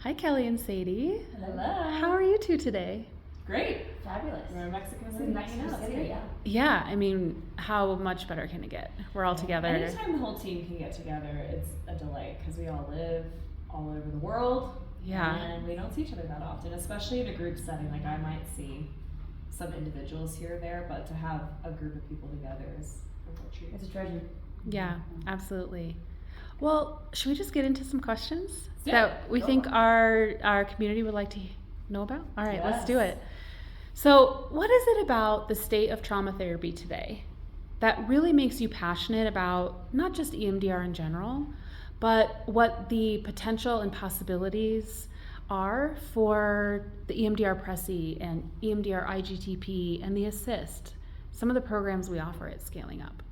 Hi, Kelly and Sadie. Hello. How are you two today? Great. Fabulous. We're in Mexico City. In Mexico City, yeah. Yeah, I mean, how much better can it get? We're all together. Anytime the whole team can get together, it's a delight because we all live all over the world. Yeah. And we don't see each other that often, especially in a group setting. Like I might see some individuals here or there, but to have a group of people together is a real treat. It's a treasure. Yeah, absolutely. Well, should we just get into some questions Yeah, that we go think on. our community would like to know about? All right, let's do Yes. it. So, what is it about the state of trauma therapy today that really makes you passionate about not just EMDR in general, but what the potential and possibilities are for the EMDR Pressy and EMDR IGTP and the Assist, some of the programs we offer at Scaling Up?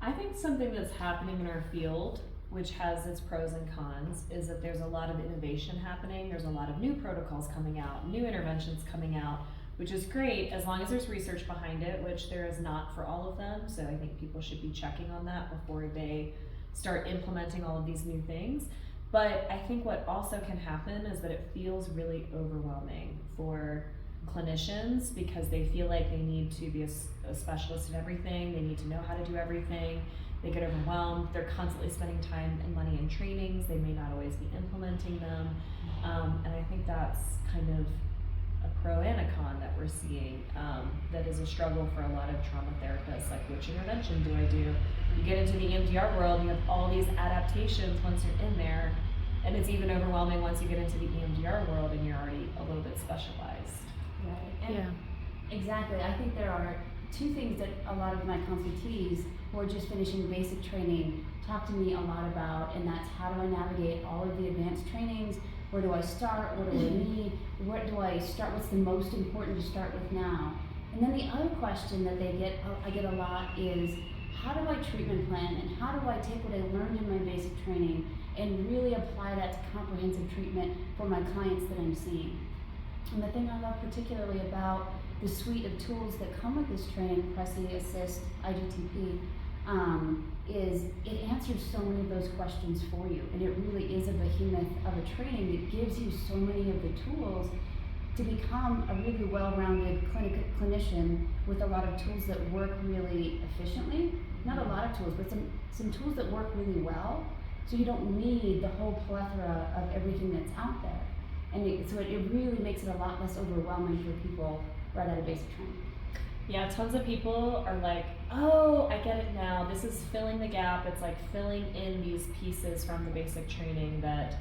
I think something that's happening in our field, which has its pros and cons, is that there's a lot of innovation happening. There's a lot of new protocols coming out, new interventions coming out, which is great as long as there's research behind it, which there is not for all of them. So I think people should be checking on that before they start implementing all of these new things. But I think what also can happen is that it feels really overwhelming for clinicians because they feel like they need to be a specialist in everything. They need to know how to do everything. They get overwhelmed. They're constantly spending time and money in trainings. They may not always be implementing them. And I think that's kind of a pro and a con that we're seeing that is a struggle for a lot of trauma therapists, like which intervention do I do? You get into the EMDR world, you have all these adaptations once you're in there, and it's even overwhelming once you get into the EMDR world and you're already a little bit specialized. Right. And Yeah. exactly. I think there are two things that a lot of my consultees who are just finishing basic training talk to me a lot about, and that's how do I navigate all of the advanced trainings? Where do I start? What do I need? Where do I start? What's the most important to start with now? And then the other question that I get a lot is, how do I treatment plan and how do I take what I learned in my basic training and really apply that to comprehensive treatment for my clients that I'm seeing? And the thing I love particularly about the suite of tools that come with this training, Pressy, Assist, IGTP, is it answers so many of those questions for you. And it really is a behemoth of a training that gives you so many of the tools to become a really well-rounded clinician with a lot of tools that work really efficiently. Not a lot of tools, but some tools that work really well. So you don't need the whole plethora of everything that's out there. And so it really makes it a lot less overwhelming for people right out of basic training. Yeah, tons of people are like, oh, I get it now. This is filling the gap. It's like filling in these pieces from the basic training that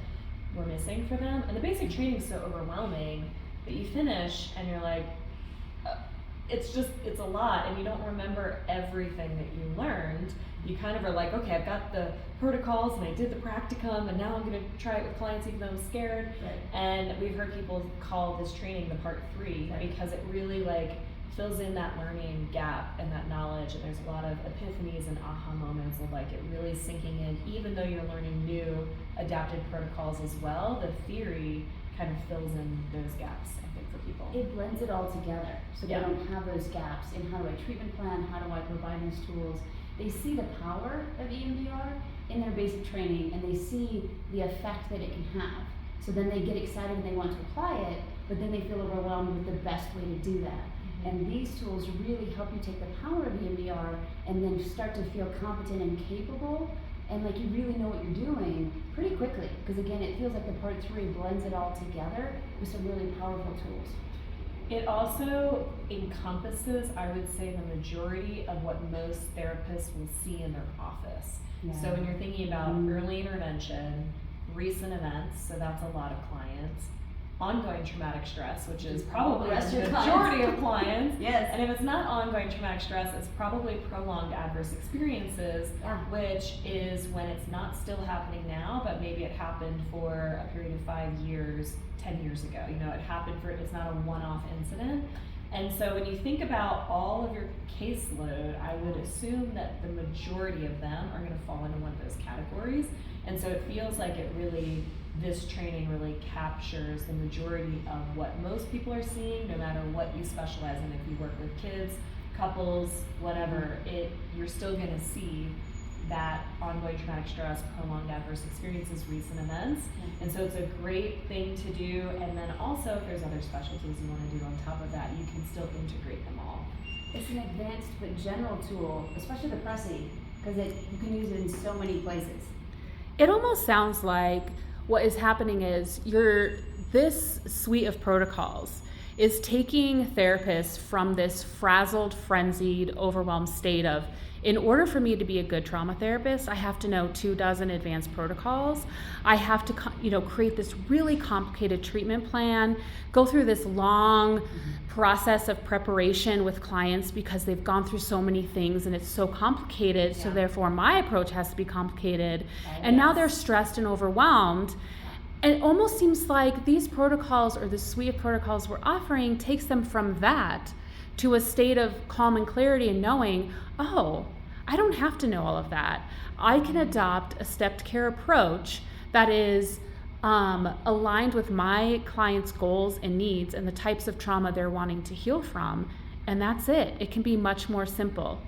we're missing for them. And the basic training is so overwhelming that you finish and you're like, it's a lot, and you don't remember everything that you learned. You kind of are like, okay, I've got the protocols and I did the practicum, and now I'm going to try it with clients even though I'm scared. Right. And we've heard people call this training the part 3 because it really like fills in that learning gap and that knowledge, and there's a lot of epiphanies and aha moments of like it really sinking in. Even though you're learning new adapted protocols as well, the theory kind of fills in those gaps, I think, for people. It blends it all together, so Yeah. they don't have those gaps in how do I treatment plan, how do I provide these tools. They see the power of EMDR in their basic training, and they see the effect that it can have. So then they get excited and they want to apply it, but then they feel overwhelmed with the best way to do that. And these tools really help you take the power of EMDR and then start to feel competent and capable, and like you really know what you're doing pretty quickly. Because again, it feels like the part 3 blends it all together with some really powerful tools. It also encompasses, I would say, the majority of what most therapists will see in their office. Yeah. So when you're thinking about early intervention, recent events, so that's a lot of clients, ongoing traumatic stress, which is probably The rest the of your majority of clients. Yes. And if it's not ongoing traumatic stress, it's probably prolonged adverse experiences, Yeah. which is when it's not still happening now, but maybe it happened for a period of 5 years, 10 years ago. You know, it happened it's not a one-off incident. And so when you think about all of your caseload, I would assume that the majority of them are going to fall into one of those categories. And so it feels like this training really captures the majority of what most people are seeing, no matter what you specialize in. If you work with kids, couples, whatever, you're still going to see that ongoing traumatic stress, prolonged adverse experiences, recent events. And so it's a great thing to do. And then also, if there's other specialties you want to do on top of that, you can still integrate them all. It's an advanced but general tool, especially the pressing, because you can use it in so many places. It almost sounds like what is happening is this suite of protocols is taking therapists from this frazzled, frenzied, overwhelmed state of, in order for me to be a good trauma therapist, I have to know 24 advanced protocols. I have to, create this really complicated treatment plan, go through this long process of preparation with clients because they've gone through so many things and it's so complicated. So therefore my approach has to be complicated. And now they're stressed and overwhelmed. And it almost seems like these protocols, or the suite of protocols we're offering, takes them from that to a state of calm and clarity and knowing, oh, I don't have to know all of that. I can adopt a stepped care approach that is aligned with my client's goals and needs and the types of trauma they're wanting to heal from. And that's it. It can be much more simple.